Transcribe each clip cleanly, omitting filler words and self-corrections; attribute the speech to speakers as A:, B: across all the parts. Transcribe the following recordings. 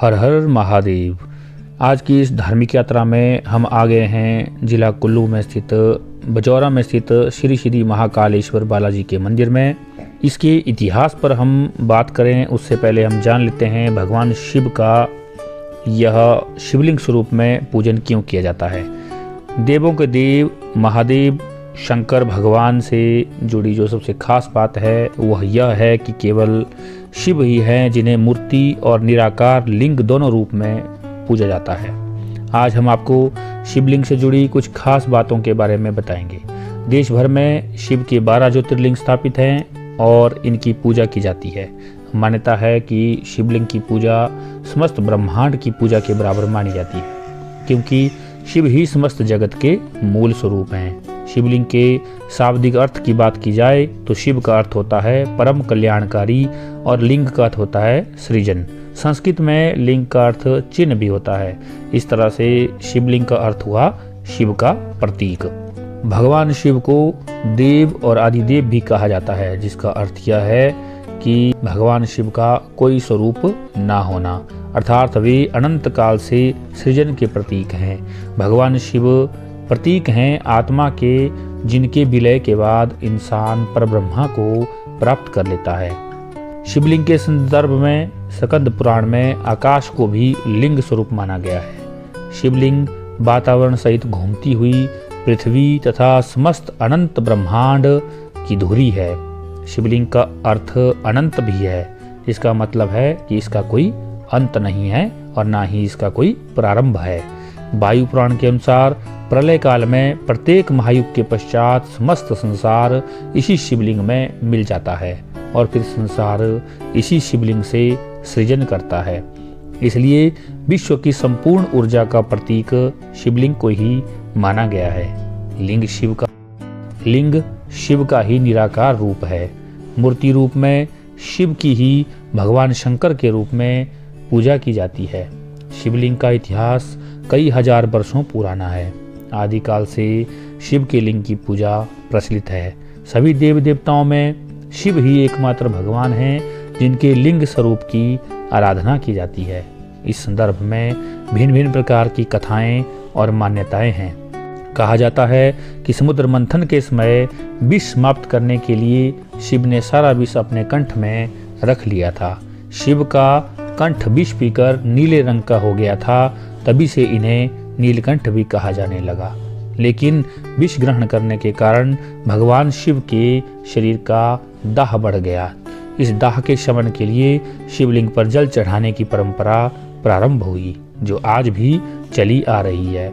A: हर हर महादेव। आज की इस धार्मिक यात्रा में हम आ गए हैं जिला कुल्लू में स्थित बजौरा में स्थित श्री श्री महाकालेश्वर बालाजी के मंदिर में। इसके इतिहास पर हम बात करें उससे पहले हम जान लेते हैं भगवान शिव का यह शिवलिंग स्वरूप में पूजन क्यों किया जाता है। देवों के देव महादेव शंकर भगवान से जुड़ी जो सबसे खास बात है वह यह है कि केवल शिव ही हैं जिन्हें मूर्ति और निराकार लिंग दोनों रूप में पूजा जाता है। आज हम आपको शिवलिंग से जुड़ी कुछ खास बातों के बारे में बताएंगे। देश भर में शिव के 12 ज्योतिर्लिंग स्थापित हैं और इनकी पूजा की जाती है। मान्यता है कि शिवलिंग की पूजा समस्त ब्रह्मांड की पूजा के बराबर मानी जाती है, क्योंकि शिव ही समस्त जगत के मूल स्वरूप हैं। शिवलिंग के शाब्दिक अर्थ की बात की जाए तो शिव का अर्थ होता है परम कल्याणकारी और लिंग का अर्थ होता है सृजन। संस्कृत में लिंग का अर्थ चिन्ह भी होता है। इस तरह से शिवलिंग का अर्थ हुआ शिव का प्रतीक। भगवान शिव को देव और आदिदेव भी कहा जाता है, जिसका अर्थ यह है कि भगवान शिव का कोई स्वरूप ना होना, अर्थात वे अनंत काल से सृजन के प्रतीक हैं। भगवान शिव प्रतीक हैं आत्मा के, जिनके विलय के बाद इंसान परब्रह्मा को प्राप्त कर लेता है। शिवलिंग के संदर्भ में स्कंद पुराण में आकाश को भी लिंग स्वरूप माना गया है। शिवलिंग वातावरण सहित घूमती हुई पृथ्वी तथा समस्त अनंत ब्रह्मांड की धुरी है। शिवलिंग का अर्थ अनंत भी है, जिसका मतलब है कि इसका कोई अंत नहीं है और ना ही इसका कोई प्रारंभ है। वायु पुराण के अनुसार प्रलय काल में प्रत्येक महायुग के पश्चात समस्त संसार इसी शिवलिंग में मिल जाता है और फिर संसार इसी शिवलिंग से सृजन करता है। इसलिए विश्व की संपूर्ण ऊर्जा का प्रतीक शिवलिंग को ही माना गया है। लिंग शिव का ही निराकार रूप है। मूर्ति रूप में शिव की ही भगवान शंकर के रूप में पूजा की जाती है। शिवलिंग का इतिहास कई हजार वर्षों पुराना है। आदिकाल से शिव के लिंग की पूजा प्रचलित है। सभी देव देवताओं में शिव ही एकमात्र भगवान हैं जिनके लिंग स्वरूप की आराधना की जाती है। इस संदर्भ में भिन्न भिन्न प्रकार की कथाएं और मान्यताएं हैं। कहा जाता है कि समुद्र मंथन के समय विष समाप्त करने के लिए शिव ने सारा विष अपने कंठ में रख लिया था। शिव का कंठ विष पीकर नीले रंग का हो गया था, तभी से इन्हें नीलकंठ भी कहा जाने लगा। लेकिन विष ग्रहण करने के कारण भगवान शिव के शरीर का दाह बढ़ गया। इस दाह के शमन के लिए शिवलिंग पर जल चढ़ाने की परंपरा प्रारंभ हुई, जो आज भी चली आ रही है।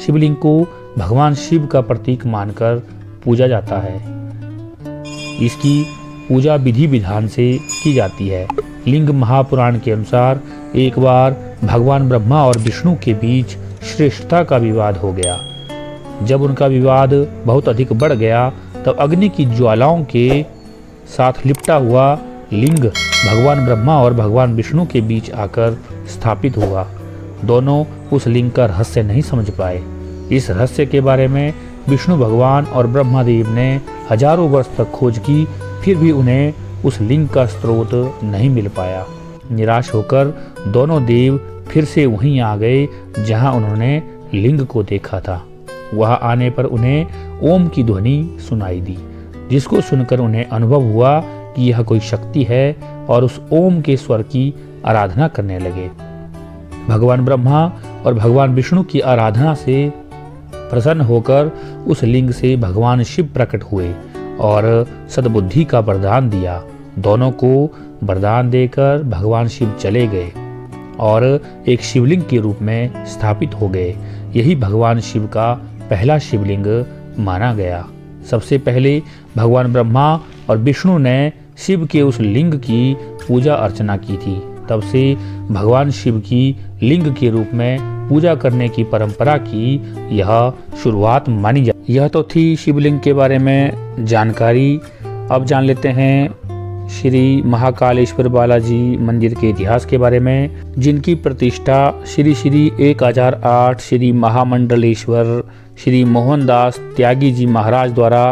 A: शिवलिंग को भगवान शिव का प्रतीक मानकर पूजा जाता है। इसकी पूजा विधि विधान से की जाती है। लिंग महापुराण के अनुसार एक बार भगवान ब्रह्मा और विष्णु के बीच श्रेष्ठता का विवाद हो गया। जब उनका विवाद बहुत अधिक बढ़ गया तब अग्नि की ज्वालाओं के साथ लिपटा हुआ लिंग भगवान ब्रह्मा और भगवान विष्णु के बीच आकर स्थापित हुआ। दोनों उस लिंग का रहस्य नहीं समझ पाए। इस रहस्य के बारे में विष्णु भगवान और ब्रह्मादेव ने हजारों वर्ष तक खोज की, फिर भी उन्हें उस लिंग का स्रोत नहीं मिल पाया। निराश होकर दोनों देव फिर से वहीं आ गए जहां उन्होंने लिंग को देखा था। वहां आने पर उन्हें ओम की ध्वनि सुनाई दी, जिसको सुनकर उन्हें अनुभव हुआ कि यह कोई शक्ति है और उस ओम के स्वर की आराधना करने लगे। भगवान ब्रह्मा और भगवान विष्णु की आराधना से प्रसन्न होकर उस लिंग से भगवान शिव प्रकट हुए और सद्बुद्धि का वरदान दिया। दोनों को वरदान देकर भगवान शिव चले गए और एक शिवलिंग के रूप में स्थापित हो गए। यही भगवान शिव का पहला शिवलिंग माना गया। सबसे पहले भगवान ब्रह्मा और विष्णु ने शिव के उस लिंग की पूजा अर्चना की थी। तब से भगवान शिव की लिंग के रूप में पूजा करने की परंपरा की यह शुरुआत मानी जाती। यह तो थी शिवलिंग के बारे में जानकारी। अब जान लेते हैं श्री महाकालेश्वर बालाजी मंदिर के इतिहास के बारे में, जिनकी प्रतिष्ठा श्री श्री 1008 श्री महामंडलेश्वर श्री मोहनदास त्यागी जी महाराज द्वारा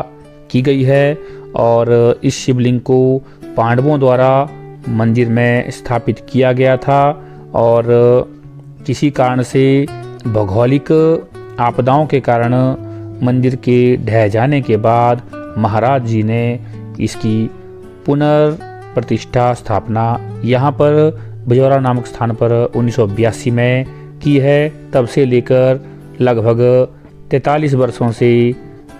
A: की गई है। और इस शिवलिंग को पांडवों द्वारा मंदिर में स्थापित किया गया था और किसी कारण से भौगोलिक आपदाओं के कारण मंदिर के ढह जाने के बाद महाराज जी ने इसकी पुनर्प्रतिष्ठा स्थापना यहाँ पर बिजौरा नामक स्थान पर 1982 में की है। तब से लेकर लगभग 43 वर्षों से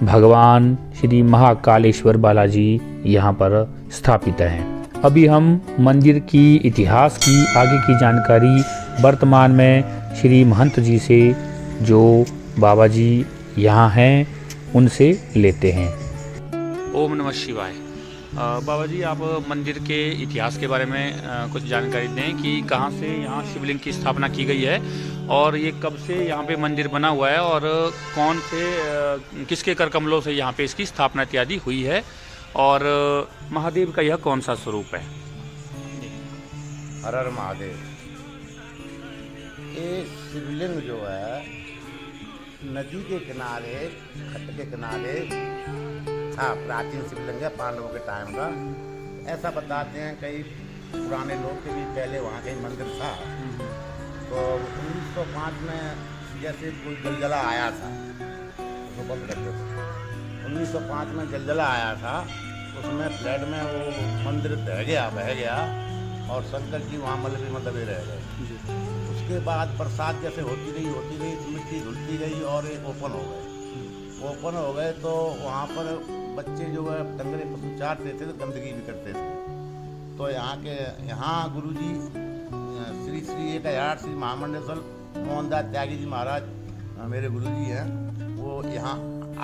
A: भगवान श्री महाकालेश्वर बालाजी यहाँ पर स्थापित हैं। अभी हम मंदिर की इतिहास की आगे की जानकारी वर्तमान में श्री महंत जी से, जो बाबा जी यहाँ हैं, उनसे लेते हैं। ओम नमः शिवाय। बाबा जी, आप मंदिर के इतिहास के बारे में कुछ जानकारी दें कि कहाँ से यहाँ शिवलिंग की स्थापना की गई है और ये कब से यहाँ पे मंदिर बना हुआ है और कौन से किसके कर कमलों से यहाँ पे इसकी स्थापना इत्यादि हुई है और महादेव का यह कौन सा स्वरूप है?
B: हर हर महादेव। ये शिवलिंग जो है नदी के किनारे, खड्ड के किनारे था। प्राचीन शिवलिंग है, पांडवों के टाइम का। ऐसा बताते हैं कई पुराने लोग के भी पहले वहाँ कहीं मंदिर था। तो 1905 में जैसे कोई जलजला आया था, उसको बंद करते थे। 1905 में जलजला आया था, उसमें फ्लड में वो मंदिर बह गया और शंकर जी वहाँ मतलब रह गए। उसके बाद बरसात जैसे होती गई तो मिट्टी धुलती गई और ये ओपन हो गए तो वहाँ पर बच्चे जो है डंगरे पशु चारते थे तो गंदगी भी करते थे। तो यहाँ गुरुजी श्री श्री 1000 श्री महामंडलेश्वर मोहनदास त्यागी जी महाराज मेरे गुरुजी हैं, वो यहाँ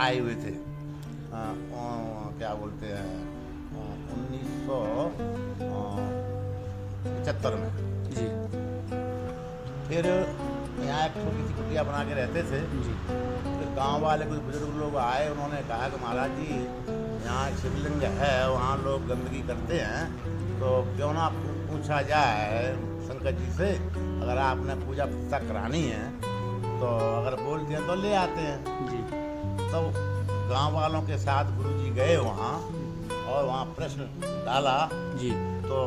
B: आए हुए थे। क्या बोलते हैं 1975 में
A: जी।
B: फिर यहाँ एक छोटी सी कुटिया बना के रहते थे जी। फिर गांव वाले कुछ बुजुर्ग लोग आए, उन्होंने कहा कि महाराज जी यहाँ शिवलिंग है, वहाँ लोग गंदगी करते हैं, तो क्यों ना पूछा जाए शंकर जी से, अगर आपने पूजा प्रतिष्ठा करानी है तो अगर बोलते हैं तो ले आते हैं जी। तो गांव वालों के साथ गुरुजी गए वहाँ और वहाँ प्रश्न डाला जी। तो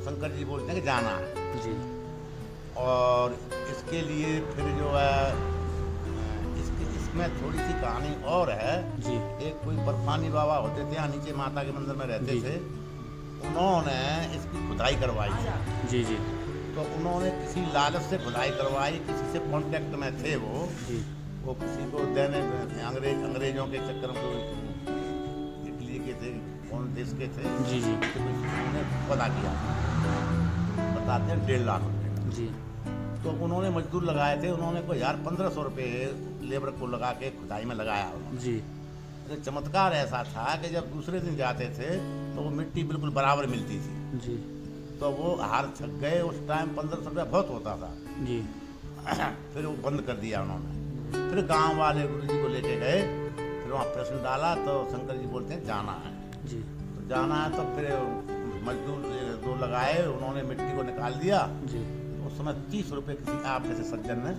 B: शंकर जी बोलते हैं कि जाना है जी। और इसके लिए फिर जो है इसमें थोड़ी सी कहानी और है जी। एक कोई बर्फानी बाबा होते थे, यहाँ नीचे माता के मंदिर में रहते थे, उन्होंने इसकी खुदाई करवाई जी जी। तो उन्होंने किसी लालच से खुदाई करवाई, किसी से कॉन्टेक्ट में थे वो जी। वो किसी को देने अंग्रेजों के चक्कर में, इटली के थे, कौन देश के थे जी जी। उन्होंने पता किया, बताते हैं 1.5 लाख रुपये जी। तो उन्होंने मजदूर लगाए थे, उन्होंने कोई 1500 रुपये लेबर को लगा के खुदाई में लगाया जी। तो चमत्कार ऐसा था कि जब दूसरे दिन जाते थे तो वो मिट्टी बिल्कुल बराबर मिलती थी जी। तो वो हार थक गए, उस टाइम 1500 रुपया बहुत होता था जी। फिर वो बंद कर दिया उन्होंने। फिर गांव वाले गुरु जी को लेके गए, फिर वहाँ प्रश्न डाला तो शंकर जी बोलते हैं जाना है जी। तो जाना है तो फिर मजदूर 2 लगाए, उन्होंने मिट्टी को निकाल दिया जी। उस समय 30 रुपये किसी आप जैसे सज्जन ने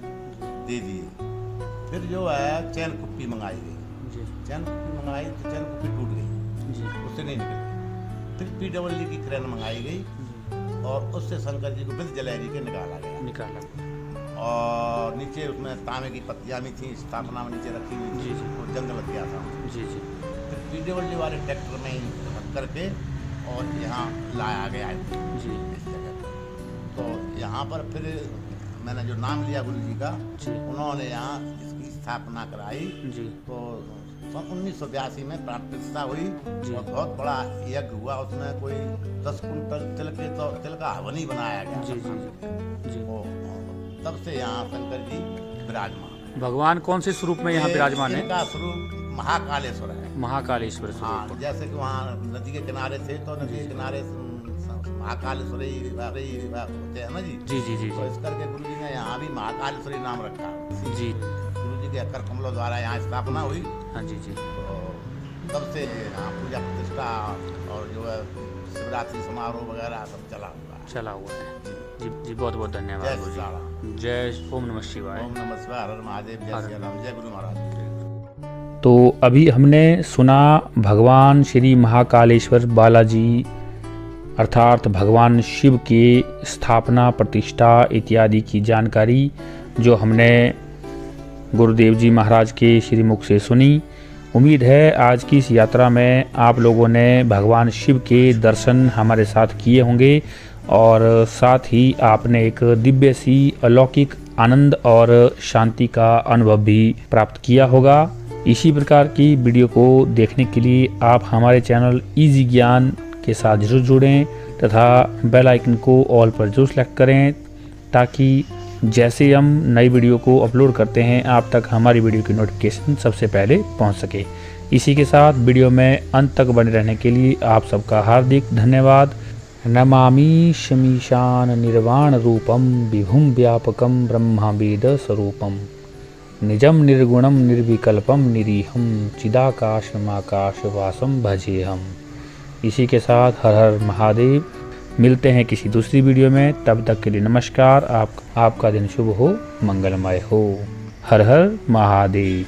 B: दे दिए। फिर जो है चैन कुप्पी मंगाई गई जी। चैन कुप्पी मंगाई तो चैन कुप्पी टूट गई जी, उससे नहीं निकली। फिर PWD की क्रेन मंगाई गई और उससे शंकर जी को विद जलेरी के निकाला गया। और नीचे उसमें तांबे की पत्तियाँ भी थी, स्थापना में नीचे रखी हुई जी जी। वो जंग लग गया था जी जी। फिर PWD वाले ट्रैक्टर में ही रख करके और यहाँ लाया गया जी इस जगह पर। तो यहाँ पर फिर मैंने जो नाम लिया गुरु जी का जी। उन्होंने यहाँ इसकी स्थापना कराई जी। तो सन 1982 में प्राण प्रतिष्ठा हुई जी। और बहुत बड़ा यज्ञ हुआ, उसमें कोई 10 कुंटल तिल का हवन ही बनाया गया जी जी जी। तब से यहाँ शंकर जी विराजमान।
A: भगवान कौन से स्वरूप में यहाँ विराजमान है?
B: इनका स्वरूप महाकालेश्वर है।
A: महाकालेश्वर स्वरूप।
B: हाँ, जैसे कि वहाँ नदी के किनारे थे तो नदी के किनारे महाकालेश्वरी होते हैं ना जी जी जी जी। तो इस करके गुरु जी ने यहाँ भी महाकालेश्वरी नाम रखा जी। गुरु जी के अकर कमलों द्वारा यहाँ स्थापना हुई हाँ जी जी। तो तब से यहाँ पूजा प्रतिष्ठा और जो है शिवरात्रि समारोह वगैरह सब चला हुआ है जी जी। बहुत बहुत धन्यवाद। जय ओम नमः शिवाय। ओम नमः शिवाय। हर हर महादेव। जय श्री राम। जय गुरु महाराज।
A: तो अभी हमने सुना भगवान श्री महाकालेश्वर बालाजी अर्थात भगवान शिव की स्थापना, प्रतिष्ठा इत्यादि की जानकारी जो हमने गुरुदेव जी महाराज के श्रीमुख से सुनी। उम्मीद है आज की इस यात्रा में आप लोगों ने भगवान शिव के दर्शन हमारे साथ किए होंगे और साथ ही आपने एक दिव्य सी अलौकिक आनंद और शांति का अनुभव भी प्राप्त किया होगा। इसी प्रकार की वीडियो को देखने के लिए आप हमारे चैनल इजी ज्ञान के साथ जरूर जुड़ें तथा बेल आइकन को ऑल पर जरूर सेलेक्ट करें, ताकि जैसे हम नई वीडियो को अपलोड करते हैं आप तक हमारी वीडियो की नोटिफिकेशन सबसे पहले पहुंच सके। इसी के साथ वीडियो में अंत तक बने रहने के लिए आप सबका हार्दिक धन्यवाद। नमामि शमीशान निर्वाण रूपम विभुम व्यापकम ब्रह्मावेद स्वरूपम निजम निर्गुणम निर्विकल्पम निरीहम चिदाकाशमाकाशवासम भजेहम। इसी के साथ हर हर महादेव। मिलते हैं किसी दूसरी वीडियो में, तब तक के लिए नमस्कार। आपका दिन शुभ हो, मंगलमय हो। हर हर महादेव।